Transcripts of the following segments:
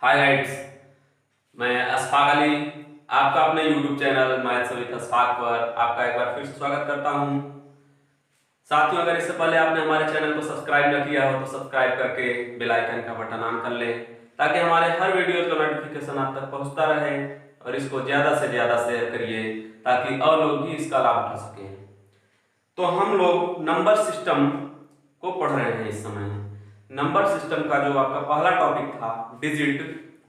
हाय guides, मैं अशफाक अली आपका अपने YouTube channel maths with Ashfaq पर आपका एक बार फिर से स्वागत करता हूं। साथियों, अगर इससे पहले आपने हमारे चैनल को सब्सक्राइब न किया हो तो सब्सक्राइब करके बेल आइकन का बटन ऑन कर लें ताकि हमारे हर वीडियो का नोटिफिकेशन आप तक पहुंचता रहे और इसको ज़्यादा से ज़्यादा शेयर करिए ताकि और लोग भी इसका लाभ उठा सकें। तो हम लोग नंबर सिस्टम को पढ़ रहे हैं इस समय। नंबर सिस्टम का जो आपका पहला टॉपिक था डिजिट,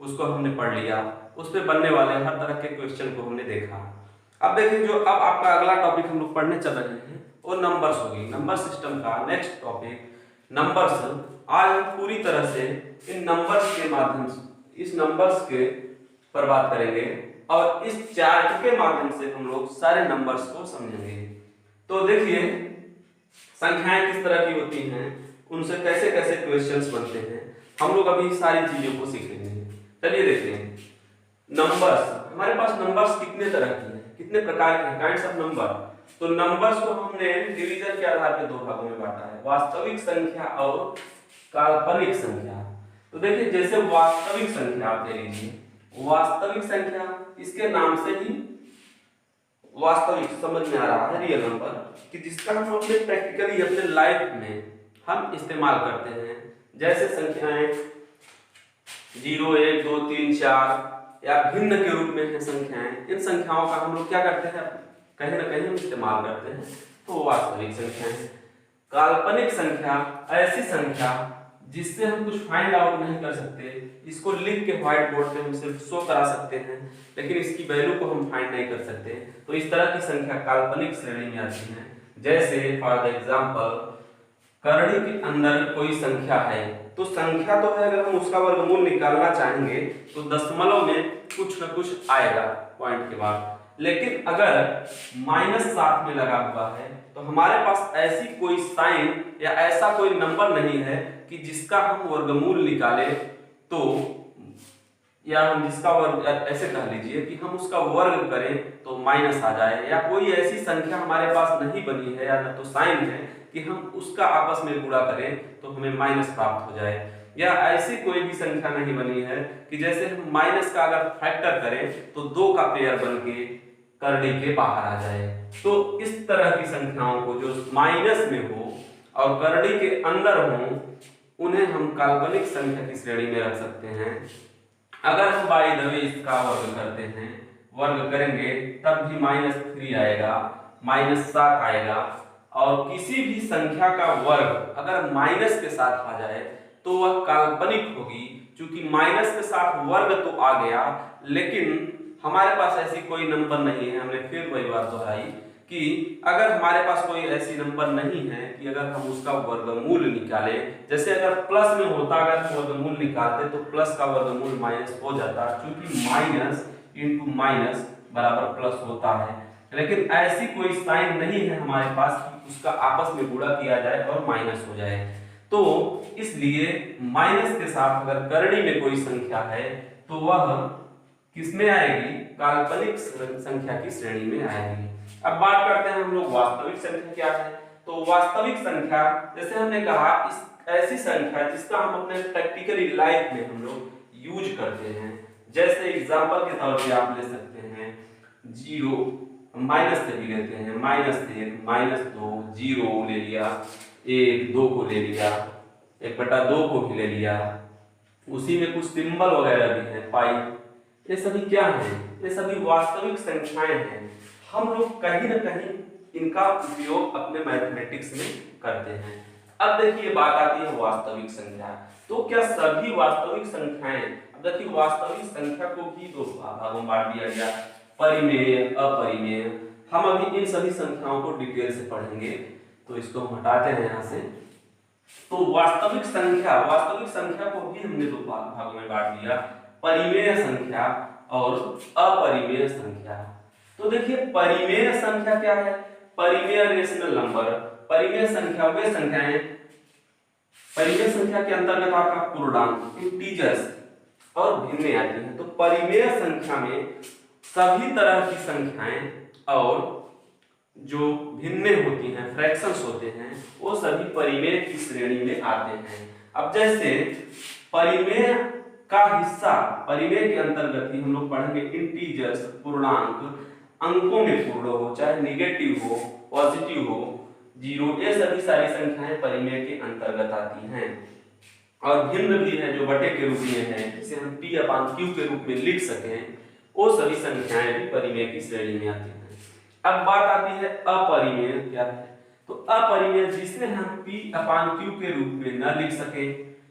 उसको हमने पढ़ लिया। उस पे बनने वाले हर तरह के क्वेश्चन को हमने देखा। अब देखिए, जो अब आपका अगला टॉपिक हम लोग पढ़ने चल रहे हैं वो नंबर्स होगी। नंबर सिस्टम का नेक्स्ट टॉपिक नंबर्स। आज हम पूरी तरह से इन नंबर्स के माध्यम से इस नंबर्स के पर बात करेंगे और इस चार्ट के माध्यम से हम लोग सारे नंबर्स को समझेंगे। तो देखिए, संख्याएं किस तरह की होती हैं, उनसे कैसे कैसे क्वेश्चंस बनते हैं, हम लोग अभी सारी चीजों को सीखेंगे। चलिए देखते हैं। नंबर्स, हमारे पास नंबर्स कितने तरह के हैं, कितने प्रकार के हैं, काइंड्स ऑफ नंबर। तो नंबर्स को हमने डिवीजन के आधार पर दो भागों में बांटा है, वास्तविक संख्या और काल्पनिक संख्या। तो देखिए, जैसे वास्तविक संख्या आप ले लीजिए, वास्तविक संख्या इसके नाम से ही वास्तविक समझ में आ रहा है, रियल नंबर, कि जिसका हम अपने प्रैक्टिकली अपने लाइफ में हम इस्तेमाल करते हैं। जैसे संख्याएं 0, 1, 2, 3, 4 या भिन्न के रूप में है संख्याएं। इन संख्याओं का हम लोग क्या करते हैं, कहीं ना कहीं हम इस्तेमाल करते हैं, तो वास्तविक संख्याएं। काल्पनिक संख्या ऐसी संख्या जिससे हम कुछ फाइंड आउट नहीं कर सकते, इसको लिख के व्हाइट बोर्ड पे हम सिर्फ शो करा सकते हैं लेकिन इसकी वैल्यू को हम फाइंड नहीं कर सकते, तो इस तरह की संख्या काल्पनिक श्रेणी में आती है। जैसे फॉर द एग्जांपल, करड़ी के अंदर कोई संख्या है, तो संख्या तो है, अगर हम उसका वर्गमूल निकालना चाहेंगे तो दशमलव में कुछ ना कुछ आएगा पॉइंट के बाद। लेकिन अगर -7 में लगा हुआ है तो हमारे पास ऐसी कोई साइन या ऐसा कोई नंबर नहीं है कि जिसका हम वर्गमूल निकालें तो, या हम जिसका वर्ग, ऐसे कह लीजिए कि हम उसका वर्ग करें तो माइनस आ जाए, या कोई ऐसी संख्या हमारे पास नहीं बनी है या न तो साइन है कि हम उसका आपस में गुणा करें तो हमें माइनस प्राप्त हो जाए, या ऐसी कोई भी संख्या नहीं बनी है कि जैसे हम माइनस का अगर फैक्टर करें तो 2 का पेयर बन के करड़ी के बाहर आ जाए। तो इस तरह की संख्याओं को जो माइनस में हो और करड़ी के अंदर हो, उन्हें हम काल्पनिक संख्या की श्रेणी में रख सकते हैं। अगर हम बाय द वे इसका वर्ग करते हैं, वर्ग करेंगे तब भी -3 आएगा, -7 आएगा, और किसी भी संख्या का वर्ग अगर माइनस के साथ आ जाए तो वह काल्पनिक होगी। क्योंकि माइनस के साथ वर्ग तो आ गया लेकिन हमारे पास ऐसी कोई नंबर नहीं है। हमने फिर वही बात दोहराई कि अगर हमारे पास कोई ऐसी नंबर नहीं है कि अगर हम उसका वर्गमूल निकालें, जैसे अगर प्लस में होता, अगर हम वर्गमूल निकालते तो प्लस का वर्गमूल माइनस हो जाता, क्योंकि माइनस इंटू माइनस बराबर प्लस होता है। लेकिन ऐसी कोई साइन नहीं है हमारे पास कि उसका आपस में गुणा किया जाए और माइनस हो जाए। तो इसलिए माइनस के साथ अगर करड़ी में कोई संख्या है तो वह किसमें आएगी, काल्पनिक संख्या की श्रेणी में आएगी। अब बात करते हैं हम लोग वास्तविक संख्या क्या है। तो वास्तविक संख्या, जैसे हमने कहा, इस ऐसी संख्या जिसका हम अपने प्रैक्टिकली लाइफ में हम लोग यूज करते हैं। जैसे एग्जांपल के तौर पे आप ले सकते हैं 0, माइनस से भी लेते हैं, -1, -2, 0 ले लिया, 1, 2 को ले लिया, 1/2 को भी ले लिया। उसी में कुछ सिंबल वगैरह भी है, पाई, ये सभी क्या है, ये सभी वास्तविक संख्याएं हैं। हम लोग कहीं ना कहीं इनका उपयोग अपने मैथमेटिक्स में करते हैं। अब देखिए, बात आती है वास्तविक संख्या। तो क्या सभी वास्तविक संख्याएं, अब देखिए वास्तविक संख्या को भी दो भागों में बांट दिया गया, परिमेय, अपरिमेय। हम अभी इन सभी संख्याओं को डिटेल से पढ़ेंगे, तो इसको हम हटाते हैं यहाँ से। तो वास्तविक संख्या को भी हमने दो भागों में बांट दिया, परिमेय संख्या और अपरिमेय संख्या। तो देखिए, परिमेय संख्या क्या है, परिमेय रेशनल नंबर। परिमेय संख्या वे संख्याएं, परिमेय संख्या के अंतर्गत आपका पूर्णांक, इंटीजर्स और भिन्न आती हैं। तो परिमेय संख्या में सभी तरह की संख्याएं और जो भिन्न होती हैं, फ्रैक्शंस होते हैं, वो सभी परिमेय की श्रेणी में आते हैं। अब जैसे परिमेय का हिस्सा परिमेय के अंतर्गत ही हम लोग पढ़ेंगे इंटीजर्स, पूर्णांक, अंकों में पूर्ण हो चाहे निगेटिव हो पॉजिटिव हो जीरो, ये सभी सारी संख्याएं परिमेय के अंतर्गत आती हैं। और भिन्न भी है जो बटे के रूप में है, जिसे हम P/Q के रूप में लिख सकें, वो सभी संख्याएं भी परिमेय की श्रेणी में आती हैं। अब बात आती है अपरिमेय क्या है। तो अपरिमेय जिसे हम P/Q के रूप में न लिख सके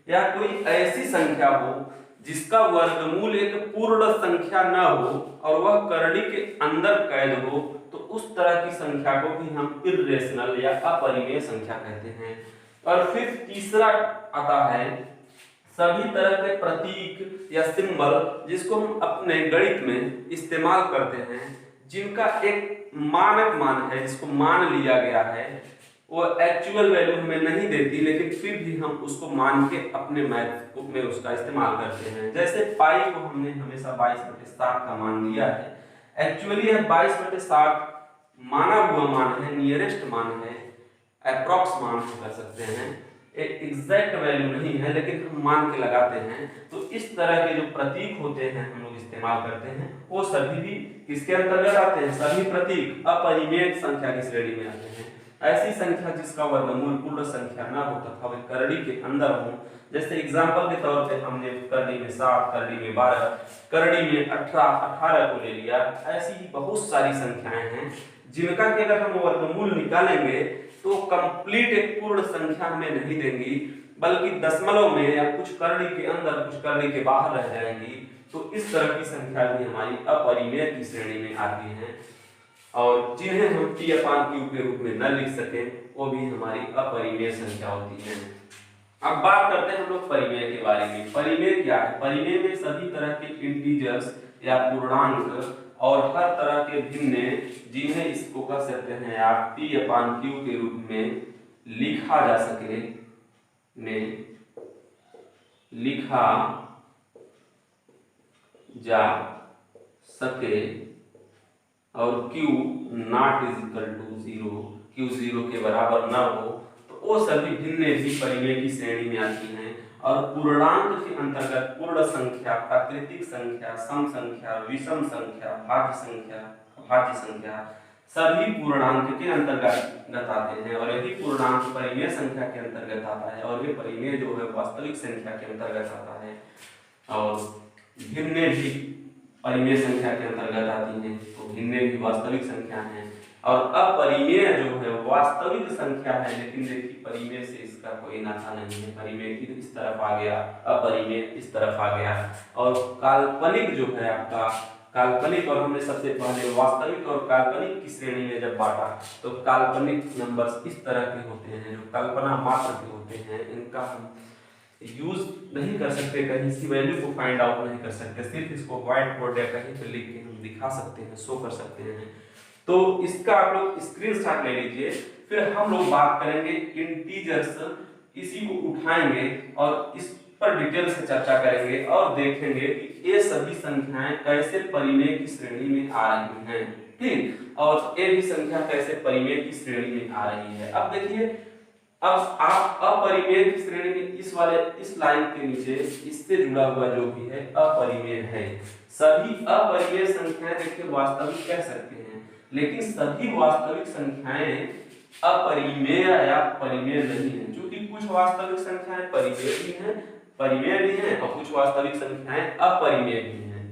या कोई ऐसी संख्या हो जिसका वर्गमूल एक पूर्ण संख्या न हो और वह करड़ी के अंदर कैद हो, तो उस तरह की संख्या को भी हम इर्रेशनल या अपरिमेय संख्या कहते हैं। और फिर तीसरा आता है सभी तरह के प्रतीक या सिंबल जिसको हम अपने गणित में इस्तेमाल करते हैं, जिनका एक मानक मान है, जिसको मान लिया गया है, वो एक्चुअल वैल्यू हमें नहीं देती, लेकिन फिर भी हम उसको मान के अपने मैथ में उसका इस्तेमाल करते हैं। जैसे पाई को हमने हमेशा 22/7 का मान लिया है, एक्चुअली यह 22/7 माना हुआ मान है, नियरेस्ट मान है, अप्रॉक्स मान कर सकते हैं, एक एग्जैक्ट वैल्यू नहीं है, लेकिन हम मान के लगाते हैं। तो इस तरह के जो प्रतीक होते हैं हम लोग इस्तेमाल करते हैं, वो सभी भी किसके अंतर्गत आते हैं? सभी प्रतीक अपरिमेय संख्या की श्रेणी में आते हैं। ऐसी संख्या जिसका वर्गमूल पूर्ण संख्या ना हो तथा वे करड़ी के अंदर हो, जैसे एग्जांपल के तौर पे हमने करड़ी में 7, करड़ी में 12, करड़ी में 18 को ले लिया। ऐसी ही बहुत सारी संख्याएं हैं जिनका कि अगर हम वर्गमूल निकालेंगे तो कंप्लीट एक पूर्ण संख्या हमें नहीं देंगी, बल्कि दशमलव में या कुछ करड़ी के अंदर कुछ करड़ी के बाहर रह जाएंगी। तो इस तरह की संख्या भी हमारी अपरिमेय की श्रेणी में आती है, और जिन्हें हम P/Q के रूप में न लिख सके वो भी हमारी अपरिमेय संख्या होती है। अब बात करते हैं हम लोग परिमेय के बारे में। परिमेय क्या है? परिमेय में सभी तरह के इंटीजर्स या पूर्णांक और हर तरह के भिन्न, जिन्हें इसको कह सकते हैं आप P/Q के रूप में लिखा जा सके, और Q not is equal to 0, Q 0 के बराबर न हो, तो वो सभी भिन्न भी परिमेय की श्रेणी में आती हैं। और पूर्णांक के अंतर्गत पूर्ण संख्या, प्राकृतिक संख्या, सम संख्या, विषम संख्या, भाज्य संख्या सभी पूर्णांक के अंतर्गत आते हैं, और यदि पूर्णांक परिमेय संख्या के अंतर्गत आता है, और ये परिमेय जो है वास्तविक संख्या के अंतर्गत आता है, और भिन्न भी परिमेय संख्या के अंतर्गत आती हैं, तो भिन्न भी वास्तविक संख्या है। और अपरिमेय जो है वास्तविक संख्या है, लेकिन देखिए परिमेय से इसका कोई नाता नहीं है। परिमेय की इस तरफ आ गया, अपरिमेय इस तरफ आ गया। और काल्पनिक जो है आपका, काल्पनिक, और हमने सबसे पहले वास्तविक और काल्पनिक की श्रेणी में जब बांटा, तो काल्पनिक नंबर्स इस तरह के होते हैं जो कल्पना मात्र के होते हैं। इनका हम यूज नहीं कर सकते, कहीं इसकी वैल्यू को फाइंड आउट नहीं कर सकते, सिर्फ इसको व्हाइट बोर्ड या कहीं पे लिख के हम दिखा सकते हैं, शो कर सकते हैं। तो इसका आप लोग स्क्रीनशॉट ले लीजिए। फिर हम लोग बात करेंगे इंटीजर्स, इसी को उठाएंगे और इस पर डिटेल से चर्चा करेंगे और देखेंगे कि ये सभी संख्याएं कैसे परिमेय की श्रेणी में आ रही हैं, ठीक, और ये भी संख्या कैसे परिमेय की श्रेणी में आ रही है। अब देखिए, अब आप अपरिमेय की श्रेणी में इस लाइन के नीचे इससे जुड़ा हुआ जो भी है अपरिमेय है। सभी अपरिमेय संख्याएं देखिए वास्तविक कह सकते हैं, लेकिन सभी वास्तविक संख्याएं अपरिमेय या परिमेय नहीं है, क्योंकि कुछ वास्तविक संख्याएं परिमेय भी हैं और कुछ वास्तविक संख्याएं अपरिमेय भी हैं,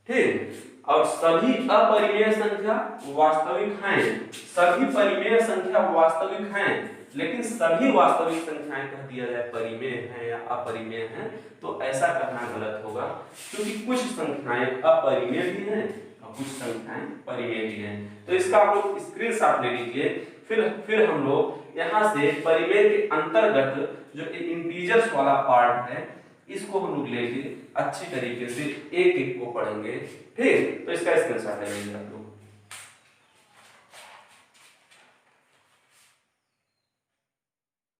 ठीक। और सभी अपरिमेय संख्या वास्तविक हैं, सभी परिमेय संख्या वास्तविक हैं, लेकिन सभी वास्तविक संख्याएं कह दिया जाए परिमेय हैं या अपरिमेय हैं, तो ऐसा कहना गलत होगा, क्योंकि कुछ संख्याएं अपरिमेय भी हैं और कुछ संख्याएं परिमेय भी हैं। तो इसका आप लोग स्क्रीनशॉट ले लीजिए। फिर हम लोग यहाँ से परिमेय के अंतर्गत जो इंटीजर्स वाला पार्ट है, इसको हम लोग लेके अच्छी तरीके से एक एक को पढ़ेंगे, ठीक। तो इसका स्क्रीनशॉट ले लीजिए आप लोग।